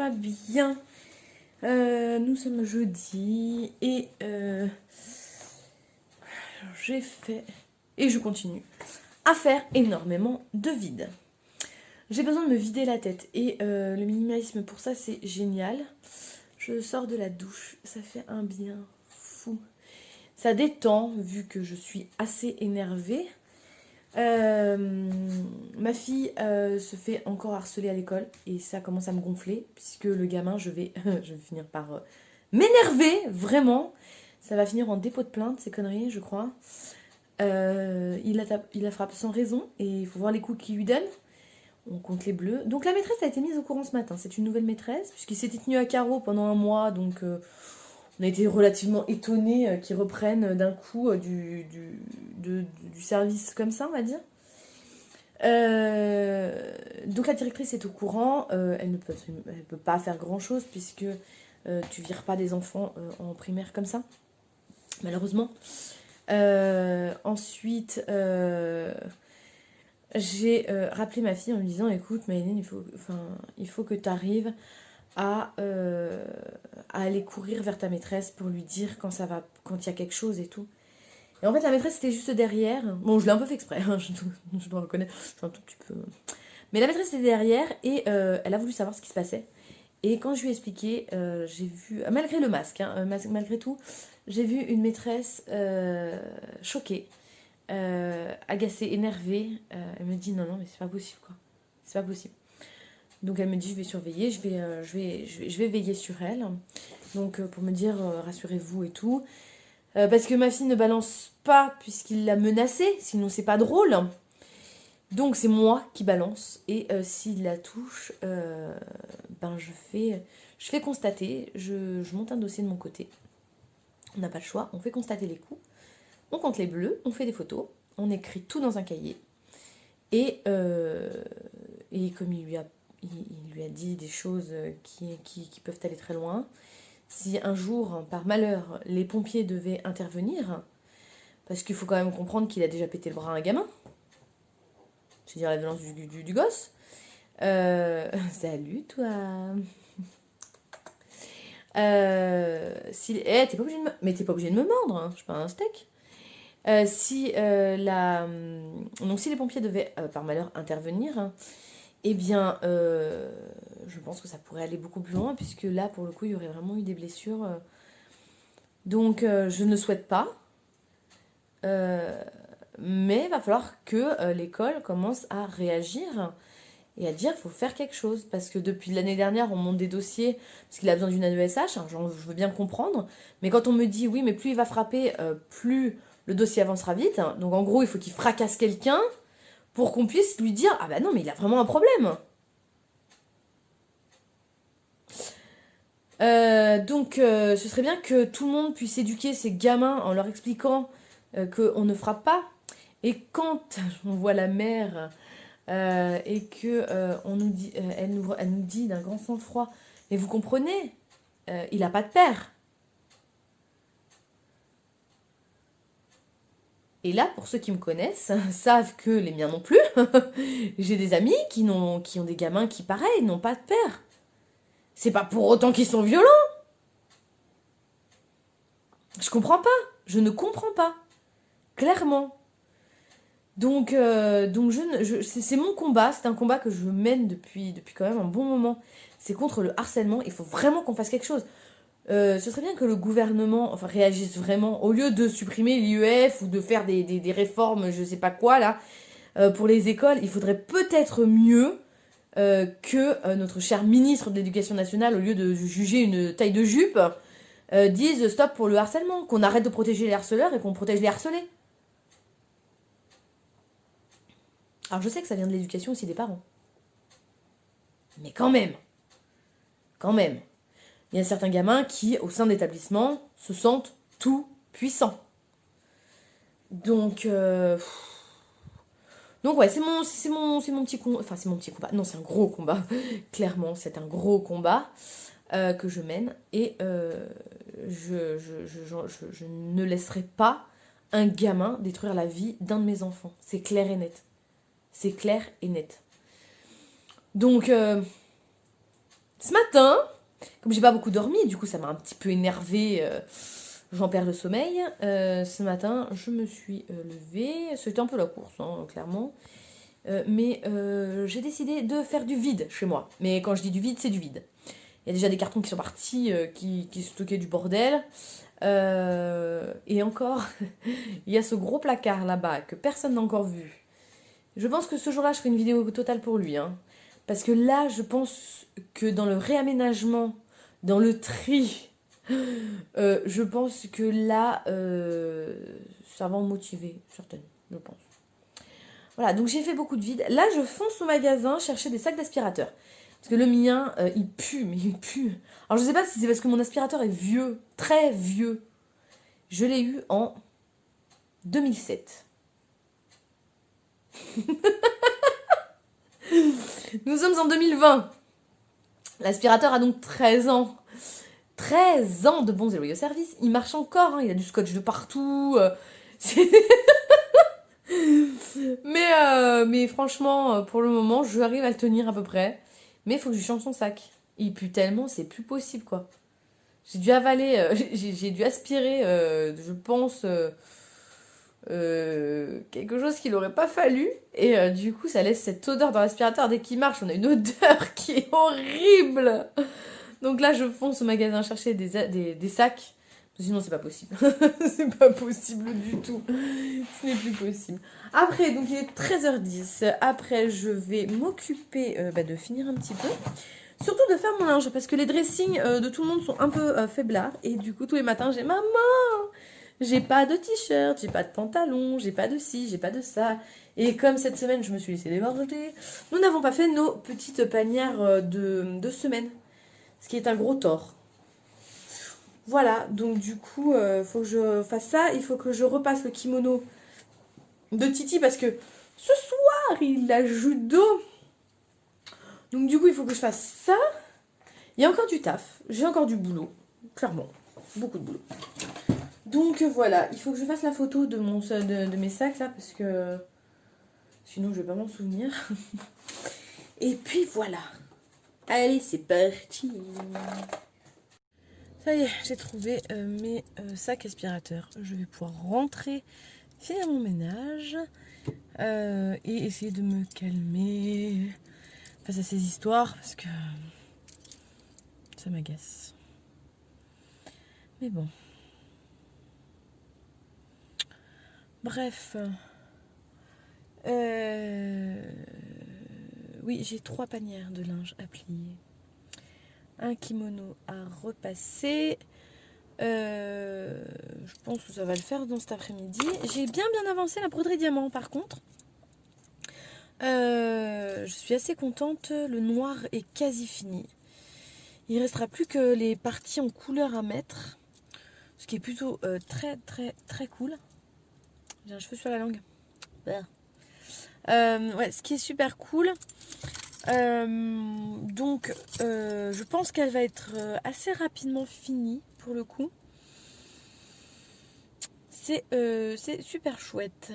va bien. Nous sommes jeudi et j'ai fait et je continue à faire énormément de vide. J'ai besoin de me vider la tête et le minimalisme pour ça c'est génial. Je sors de la douche, ça fait un bien fou. Ça détend vu que je suis assez énervée. Ma fille se fait encore harceler à l'école et ça commence à me gonfler puisque le gamin, je vais finir par m'énerver, vraiment. Ça va finir en dépôt de plainte, ces conneries, je crois. Il la frappe sans raison et il faut voir les coups qu'il lui donne. On compte les bleus. Donc la maîtresse a été mise au courant ce matin. C'est une nouvelle maîtresse puisqu'il s'était tenu à carreau pendant un mois, donc on a été relativement étonnés qu'ils reprennent d'un coup du service comme ça, on va dire. Donc la directrice est au courant. Elle ne peut pas faire grand chose puisque tu vires pas des enfants en primaire comme ça, malheureusement. Ensuite, j'ai rappelé ma fille en lui disant écoute, Maëlène, il faut que tu arrives à aller courir vers ta maîtresse pour lui dire quand il y a quelque chose et tout. Et en fait, la maîtresse était juste derrière. Bon, je l'ai un peu fait exprès, hein, je dois reconnaître. C'est un tout petit peu. Mais la maîtresse était derrière et elle a voulu savoir ce qui se passait. Et quand je lui ai expliqué, j'ai vu, malgré le masque, hein, malgré tout, j'ai vu une maîtresse choquée, agacée, énervée. Elle me dit non, mais c'est pas possible, quoi. C'est pas possible. Donc elle me dit je vais surveiller, je vais veiller sur elle. Donc pour me dire rassurez-vous et tout. Parce que ma fille ne balance pas puisqu'il l'a menacée, sinon c'est pas drôle. Donc c'est moi qui balance et s'il la touche, je fais constater, je monte un dossier de mon côté. On n'a pas le choix, on fait constater les coups, on compte les bleus, on fait des photos, on écrit tout dans un cahier. Et comme il lui a dit des choses qui peuvent aller très loin, si un jour, par malheur, les pompiers devaient intervenir, parce qu'il faut quand même comprendre qu'il a déjà pété le bras à un gamin, c'est-à-dire la violence du gosse. Salut toi. T'es pas obligé de mais t'es pas obligé de me mordre, hein, je suis pas un steak. Donc si les pompiers devaient par malheur intervenir, eh bien je pense que ça pourrait aller beaucoup plus loin puisque là pour le coup il y aurait vraiment eu des blessures. Donc je ne souhaite pas. Mais il va falloir que l'école commence à réagir et à dire qu'il faut faire quelque chose. Parce que depuis l'année dernière, on monte des dossiers parce qu'il a besoin d'une AESH, hein, je veux bien comprendre. Mais quand on me dit, oui, mais plus il va frapper, plus le dossier avancera vite. Donc en gros, il faut qu'il fracasse quelqu'un pour qu'on puisse lui dire, ah bah non, mais il a vraiment un problème. Ce serait bien que tout le monde puisse éduquer ces gamins en leur expliquant qu'on ne frappe pas. Et quand on voit la mère et que on nous dit, elle nous dit d'un grand sang-froid, mais vous comprenez, il n'a pas de père. Et là, pour ceux qui me connaissent, savent que les miens non plus. J'ai des amis qui ont des gamins qui, pareil, n'ont pas de père. C'est pas pour autant qu'ils sont violents. Je comprends pas. Je ne comprends pas. Clairement. Donc c'est mon combat, c'est un combat que je mène depuis quand même un bon moment. C'est contre le harcèlement, il faut vraiment qu'on fasse quelque chose. Ce serait bien que le gouvernement réagisse vraiment, au lieu de supprimer l'IEF ou de faire des réformes, je sais pas quoi là, pour les écoles, il faudrait peut-être mieux que notre cher ministre de l'Éducation nationale, au lieu de juger une taille de jupe, dise stop pour le harcèlement, qu'on arrête de protéger les harceleurs et qu'on protège les harcelés. Alors je sais que ça vient de l'éducation aussi des parents. Mais quand même, il y a certains gamins qui, au sein d'établissements, se sentent tout puissants. Donc ouais, c'est mon petit combat. Enfin, c'est mon petit combat. Non, c'est un gros combat. Clairement, c'est un gros combat que je mène. Et je ne laisserai pas un gamin détruire la vie d'un de mes enfants. C'est clair et net. C'est clair et net. Donc, ce matin, comme j'ai pas beaucoup dormi, du coup ça m'a un petit peu énervée, j'en perds le sommeil. Ce matin, je me suis levée, c'était un peu la course, hein, clairement. Mais j'ai décidé de faire du vide chez moi. Mais quand je dis du vide, c'est du vide. Il y a déjà des cartons qui sont partis, qui stockaient du bordel. Et encore, il y a ce gros placard là-bas que personne n'a encore vu. Je pense que ce jour-là, je ferai une vidéo totale pour lui. Hein. Parce que là, je pense que dans le réaménagement, dans le tri, je pense que là, ça va en motiver, certaines, je pense. Voilà, donc j'ai fait beaucoup de vide. Là, je fonce au magasin chercher des sacs d'aspirateur. Parce que le mien, il pue, mais il pue. Alors, je sais pas si c'est parce que mon aspirateur est vieux, très vieux. Je l'ai eu en 2007. Nous sommes en 2020. L'aspirateur a donc 13 ans. 13 ans de bons et loyaux services. Il marche encore, hein, il a du scotch de partout. Mais franchement, pour le moment, je arrive à le tenir à peu près. Mais il faut que je change son sac. Il pue tellement, c'est plus possible, quoi. J'ai dû avaler, j'ai dû aspirer, je pense, quelque chose qu'il n'aurait pas fallu. Et du coup, ça laisse cette odeur dans l'aspirateur. Dès qu'il marche, on a une odeur qui est horrible. Donc là, je fonce au magasin chercher des sacs. Sinon, c'est pas possible. C'est pas possible du tout. Ce n'est plus possible. Après, donc il est 13h10. Après, je vais m'occuper de finir un petit peu. Surtout de faire mon linge, parce que les dressings de tout le monde sont un peu faiblards. Et du coup, tous les matins, j'ai maman, j'ai pas de t-shirt, j'ai pas de pantalon, j'ai pas de ci, j'ai pas de ça. Et comme cette semaine, je me suis laissée déborder, nous n'avons pas fait nos petites panières de semaine. Ce qui est un gros tort. Voilà, donc du coup, faut que je fasse ça. Il faut que je repasse le kimono de Titi parce que ce soir, il a judo. Donc du coup, il faut que je fasse ça. Il y a encore du taf. J'ai encore du boulot. Clairement. Beaucoup de boulot. Donc voilà, il faut que je fasse la photo de mes sacs là parce que sinon je vais pas m'en souvenir. Et puis voilà. Allez, c'est parti. Ça y est, j'ai trouvé mes sacs aspirateurs. Je vais pouvoir rentrer, finir mon ménage et essayer de me calmer face à ces histoires parce que ça m'agace. Mais bon. Bref. Oui, j'ai 3 panières de linge à plier. Un kimono à repasser. Je pense que ça va le faire dans cet après-midi. J'ai bien avancé la broderie diamant par contre. Je suis assez contente. Le noir est quasi fini. Il restera plus que les parties en couleur à mettre. Ce qui est plutôt très cool. J'ai un cheveu sur la langue. Ouais, ce qui est super cool. Donc, je pense qu'elle va être assez rapidement finie pour le coup. C'est super chouette.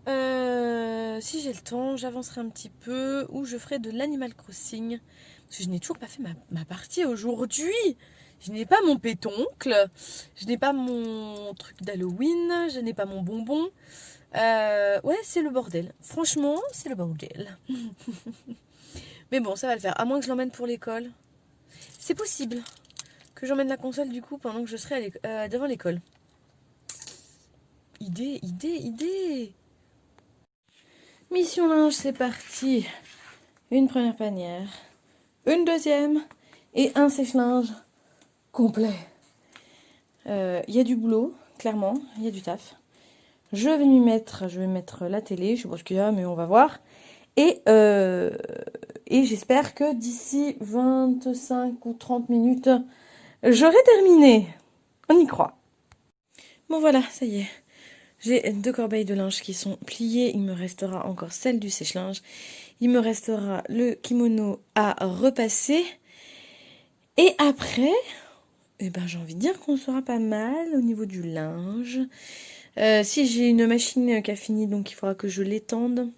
Si j'ai le temps, j'avancerai un petit peu ou je ferai de l'Animal Crossing. Parce que je n'ai toujours pas fait ma partie aujourd'hui. Je n'ai pas mon pétoncle. Je n'ai pas mon truc d'Halloween. Je n'ai pas mon bonbon. Ouais, c'est le bordel. Franchement, c'est le bordel. Mais bon, ça va le faire. À moins que je l'emmène pour l'école. C'est possible que j'emmène la console du coup pendant que je serai devant l'école. Idée. Mission linge, c'est parti. Une première panière. Une deuxième. Et un sèche-linge complet. Il y a du boulot, clairement. Il y a du taf. Je vais mettre la télé, je sais pas ce qu'il y a, mais on va voir. Et j'espère que d'ici 25 ou 30 minutes, j'aurai terminé. On y croit. Bon voilà, ça y est. J'ai 2 corbeilles de linge qui sont pliées. Il me restera encore celle du sèche-linge. Il me restera le kimono à repasser. Et après, j'ai envie de dire qu'on sera pas mal au niveau du linge. Si j'ai une machine qui a fini, donc il faudra que je l'étende.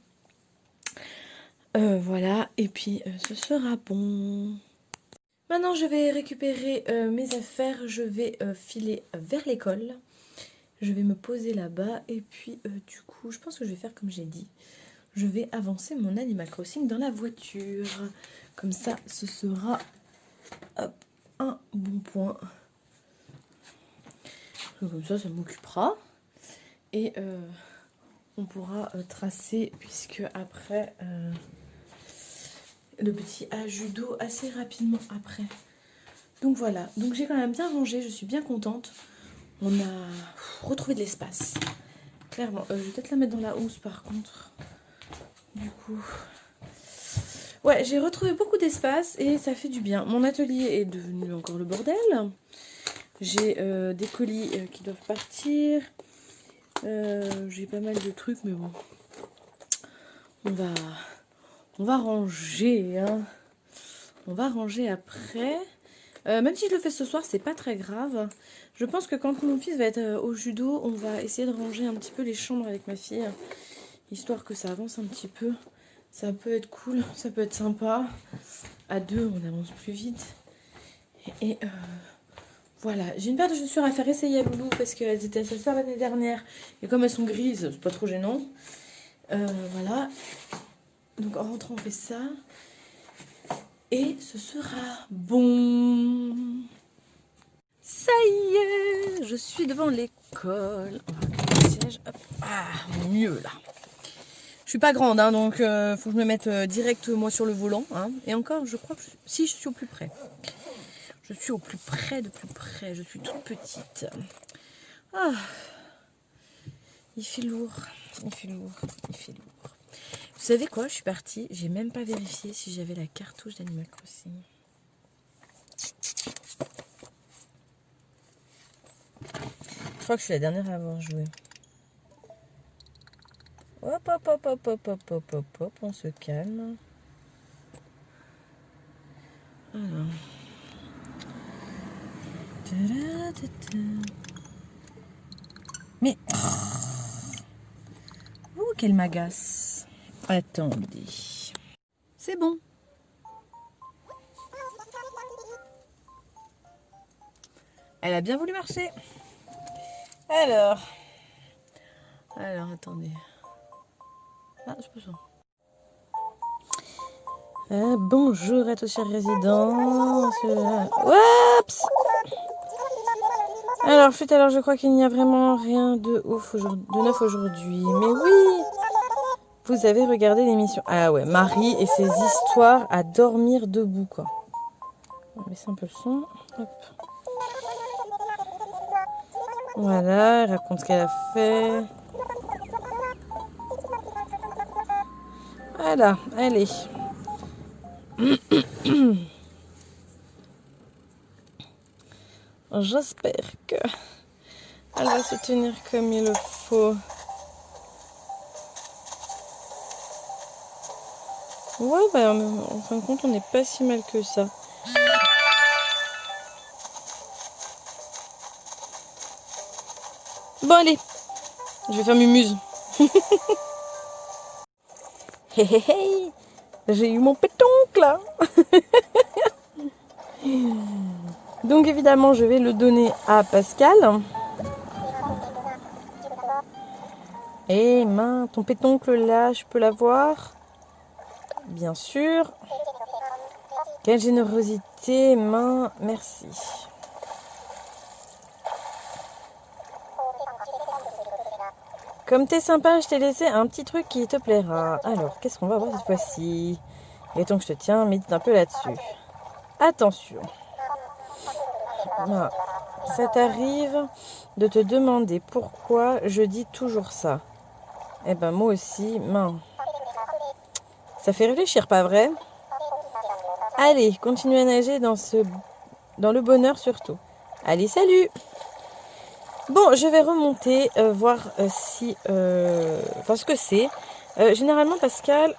Voilà, et puis ce sera bon. Maintenant, je vais récupérer mes affaires, je vais filer vers l'école. Je vais me poser là-bas et puis du coup, je pense que je vais faire comme j'ai dit. Je vais avancer mon Animal Crossing dans la voiture. Comme ça, ce sera hop, un bon point. Comme ça m'occupera. Et on pourra tracer, puisque après, le petit A judo assez rapidement après. Donc voilà, donc j'ai quand même bien rangé, je suis bien contente. On a retrouvé de l'espace. Clairement, je vais peut-être la mettre dans la housse par contre. Du coup... Ouais, j'ai retrouvé beaucoup d'espace et ça fait du bien. Mon atelier est devenu encore le bordel. J'ai des colis qui doivent partir. J'ai pas mal de trucs, mais bon. On va ranger, hein. On va ranger après. Même si je le fais ce soir, c'est pas très grave. Je pense que quand mon fils va être au judo, on va essayer de ranger un petit peu les chambres avec ma fille. Histoire que ça avance un petit peu. Ça peut être cool, ça peut être sympa. À deux, on avance plus vite. Et voilà. J'ai une paire de chaussures à faire essayer à Loulou parce qu'elles étaient à sa sœur l'année dernière. Et comme elles sont grises, c'est pas trop gênant. Voilà. Donc en rentrant, on fait ça. Et ce sera bon. Ça y est, je suis devant l'école. On va mettre le siège. Hop. Ah, mieux là. Je suis pas grande, hein, donc faut que je me mette direct moi sur le volant. Hein. Et encore, je crois que si je suis au plus près. Je suis au plus près de plus près. Je suis toute petite. Ah, il fait lourd. Il fait lourd. Il fait lourd. Vous savez quoi, je suis partie. J'ai même pas vérifié si j'avais la cartouche d'Animal Crossing. Je crois que je suis la dernière à avoir joué. Hop, hop, hop, hop, hop, hop, hop, hop, hop, on se calme. Alors. Mais... Oh, qu'elle m'agace. Attendez. C'est bon. Elle a bien voulu marcher. Alors, attendez. Ah, je peux ça. Bonjour à tous chers résidents. Oups. Alors, je crois qu'il n'y a vraiment rien de ouf de neuf aujourd'hui. Mais oui, vous avez regardé l'émission. Ah ouais, Marie et ses histoires à dormir debout, quoi. On va baisser un peu le son. Hop. Voilà, elle raconte ce qu'elle a fait. Voilà, allez. J'espère que elle va se tenir comme il le faut. Ouais, bah en fin de compte, on n'est pas si mal que ça. Bon, allez, je vais faire mumuse. Hé hé hé, j'ai eu mon pétoncle là. Donc évidemment, je vais le donner à Pascal. Et main, ton pétoncle là, je peux l'avoir? Bien sûr. Quelle générosité, main, merci. Comme t'es sympa, je t'ai laissé un petit truc qui te plaira. Alors, qu'est-ce qu'on va voir cette fois-ci? Et tant que je te tiens, médite un peu là-dessus. Attention. Voilà. Ça t'arrive de te demander pourquoi je dis toujours ça. Eh ben moi aussi, main. Ça fait réfléchir, pas vrai? Allez, continue à nager dans le bonheur surtout. Allez, salut! Bon, je vais remonter, voir si... Enfin, ce que c'est. Généralement, Pascal...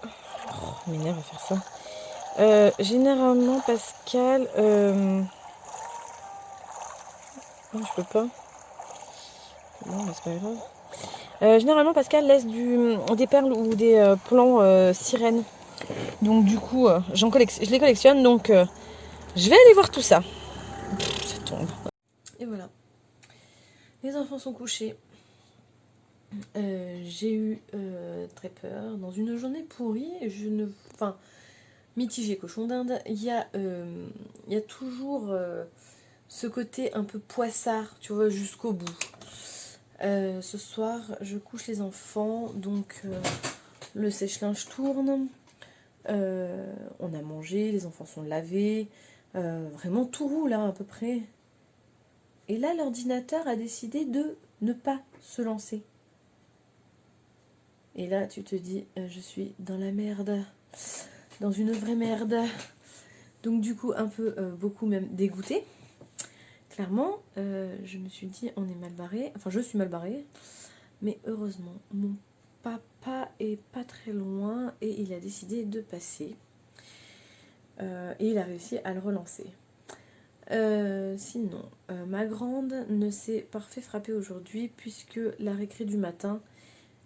Oh, m'énerve à faire ça. Généralement, Pascal... Non, je peux pas. Non, mais c'est pas grave. Généralement, Pascal laisse des perles ou des plans sirènes. Donc du coup, je les collectionne, donc je vais aller voir tout ça. Ça tombe. Et voilà. Les enfants sont couchés. J'ai eu très peur. Dans une journée pourrie, enfin, mitigée cochon d'Inde, il y a toujours ce côté un peu poissard, tu vois, jusqu'au bout. Ce soir, je couche les enfants, donc le sèche-linge tourne. On a mangé, les enfants sont lavés. Vraiment tout roule là, à peu près. Et là, l'ordinateur a décidé de ne pas se lancer. Et là, tu te dis, je suis dans la merde. Dans une vraie merde. Donc du coup, un peu, beaucoup même dégoûtée. Clairement, je me suis dit, on est mal barré. Enfin, je suis mal barrée. Mais heureusement, mon papa est pas très loin et il a décidé de passer. Et il a réussi à le relancer. Sinon, ma grande ne s'est pas fait frapper aujourd'hui puisque la récré du matin,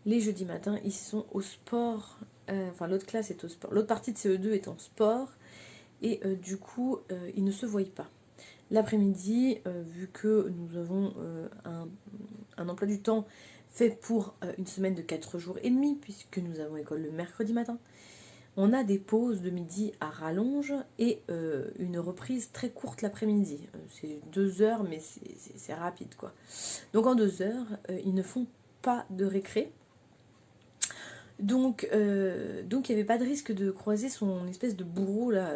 les jeudis matins, ils sont au sport. Enfin, l'autre classe est au sport. L'autre partie de CE2 est en sport. Et du coup, ils ne se voient pas. L'après-midi, vu que nous avons un emploi du temps fait pour une semaine de 4 jours et demi, puisque nous avons école le mercredi matin, on a des pauses de midi à rallonge et une reprise très courte l'après-midi. C'est 2 heures, mais c'est rapide, quoi. Donc en 2 heures, ils ne font pas de récré. Donc il n'y avait pas de risque de croiser son espèce de bourreau là,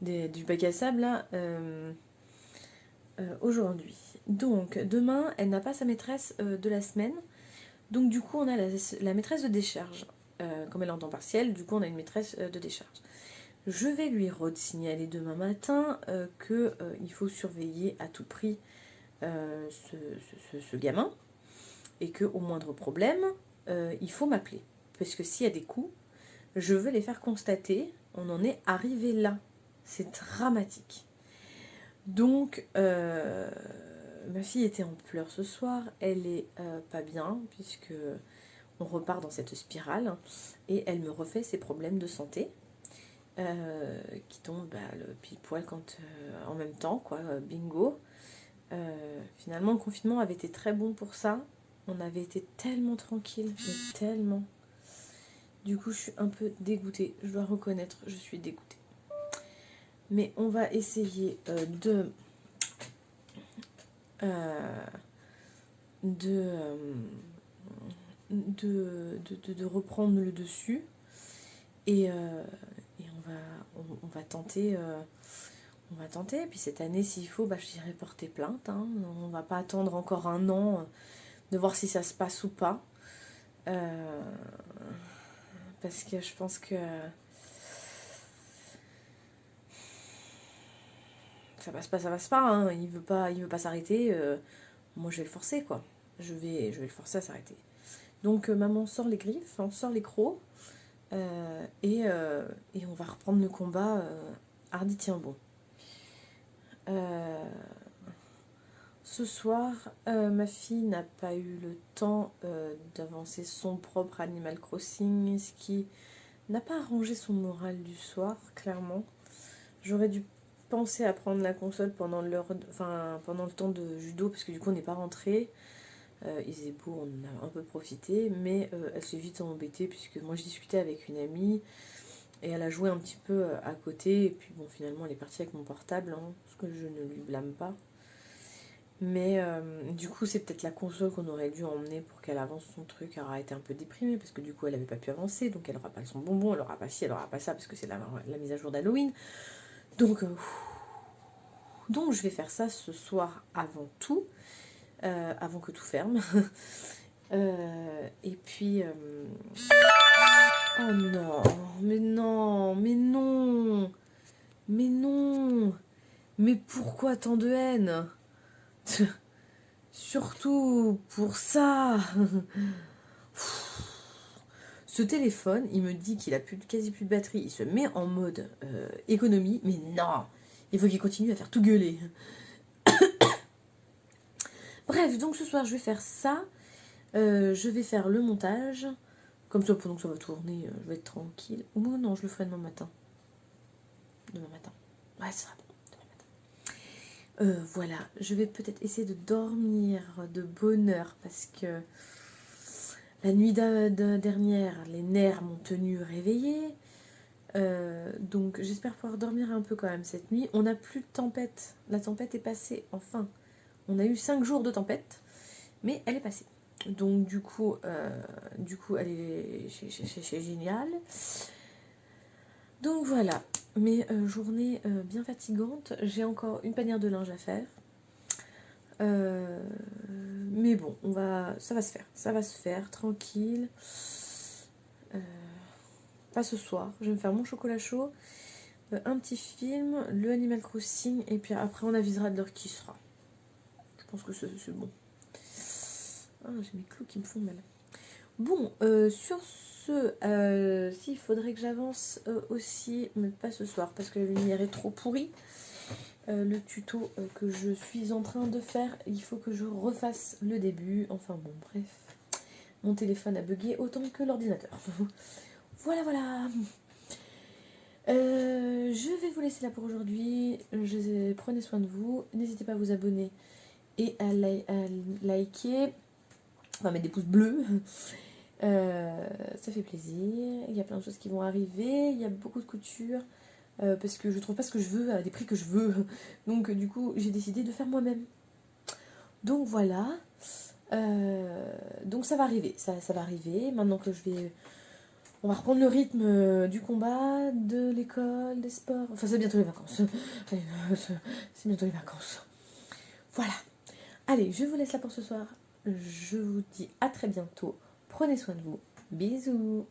du bac à sable là, aujourd'hui. Donc demain, elle n'a pas sa maîtresse de la semaine. Donc du coup, on a la maîtresse de décharge. Comme elle est en temps partiel, du coup, on a une maîtresse de décharge. Je vais lui signaler demain matin qu'il faut surveiller à tout prix ce gamin et qu'au moindre problème, il faut m'appeler. Parce que s'il y a des coups, je veux les faire constater. On en est arrivé là. C'est dramatique. Donc, ma fille était en pleurs ce soir. Elle est pas bien puisque on repart dans cette spirale et elle me refait ses problèmes de santé qui tombent le pile poil en même temps, quoi. Bingo. Finalement, le confinement avait été très bon pour ça. On avait été tellement tranquille, mais tellement. Du coup, je suis un peu dégoûtée. Je dois reconnaître, je suis dégoûtée. Mais on va essayer de reprendre le dessus. Et on va tenter. On va tenter. Et puis cette année, s'il faut, j'irai porter plainte. Hein. On va pas attendre encore un an de voir si ça se passe ou pas. Parce que je pense que ça passe pas. Hein. Il veut pas s'arrêter. Moi, je vais le forcer, quoi. Je vais le forcer à s'arrêter. Donc, maman sort les griffes, on sort les crocs. Et on va reprendre le combat hardi tient bon. Ce soir, ma fille n'a pas eu le temps d'avancer son propre Animal Crossing, ce qui n'a pas arrangé son moral du soir, clairement. J'aurais dû penser à prendre la console pendant le temps de judo, parce que du coup on n'est pas rentré. Il faisait beau, on a un peu profité, mais elle s'est vite embêtée, puisque moi je discutais avec une amie, et elle a joué un petit peu à côté, et puis bon, finalement elle est partie avec mon portable, hein, ce que je ne lui blâme pas. Mais du coup, c'est peut-être la console qu'on aurait dû emmener pour qu'elle avance son truc. Elle aura été un peu déprimée parce que du coup, elle n'avait pas pu avancer. Donc, elle n'aura pas son bonbon, elle n'aura pas ci, elle n'aura pas ça parce que c'est la mise à jour d'Halloween. Donc, je vais faire ça ce soir avant tout, avant que tout ferme. Et puis... Oh non, mais non, mais non, mais non, mais pourquoi tant de haine? Surtout pour ça. Ce téléphone, il me dit qu'il a quasi plus de batterie. Il se met en mode économie. Mais non, il faut qu'il continue à faire tout gueuler. Bref, donc ce soir, je vais faire ça. Je vais faire le montage. Comme ça, pendant que ça va tourner, je vais être tranquille. Ou non, je le ferai demain matin. Demain matin. Ouais, ce sera bon. Demain matin. Voilà, je vais peut-être essayer de dormir de bonne heure parce que la nuit dernière, les nerfs m'ont tenu réveillée. Donc j'espère pouvoir dormir un peu quand même cette nuit. On n'a plus de tempête. La tempête est passée, enfin. On a eu 5 jours de tempête, mais elle est passée. Donc du coup elle est c'est génial. Donc voilà, mes journées bien fatigantes. J'ai encore une panière de linge à faire. Mais bon, ça va se faire, tranquille. Pas ce soir, je vais me faire mon chocolat chaud, un petit film, le Animal Crossing, et puis après on avisera de l'heure qui sera. Je pense que c'est bon. Ah, j'ai mes clous qui me font mal. Bon, sur ce, s'il faudrait que j'avance aussi, mais pas ce soir, parce que la lumière est trop pourrie. Le tuto que je suis en train de faire, il faut que je refasse le début. Enfin bon, bref. Mon téléphone a bugué autant que l'ordinateur. Voilà, voilà. Je vais vous laisser là pour aujourd'hui. Prenez soin de vous. N'hésitez pas à vous abonner et à liker. Enfin, mettre des pouces bleus. Ça fait plaisir. Il y a plein de choses qui vont arriver. Il y a beaucoup de couture. Parce que je trouve pas ce que je veux à des prix que je veux. Donc du coup, j'ai décidé de faire moi-même. Donc voilà. Donc ça va arriver. Ça va arriver. Maintenant que on va reprendre le rythme du combat, de l'école, des sports. Enfin, c'est bientôt les vacances. C'est bientôt les vacances. Voilà. Allez, je vous laisse là pour ce soir. Je vous dis à très bientôt. Prenez soin de vous. Bisous.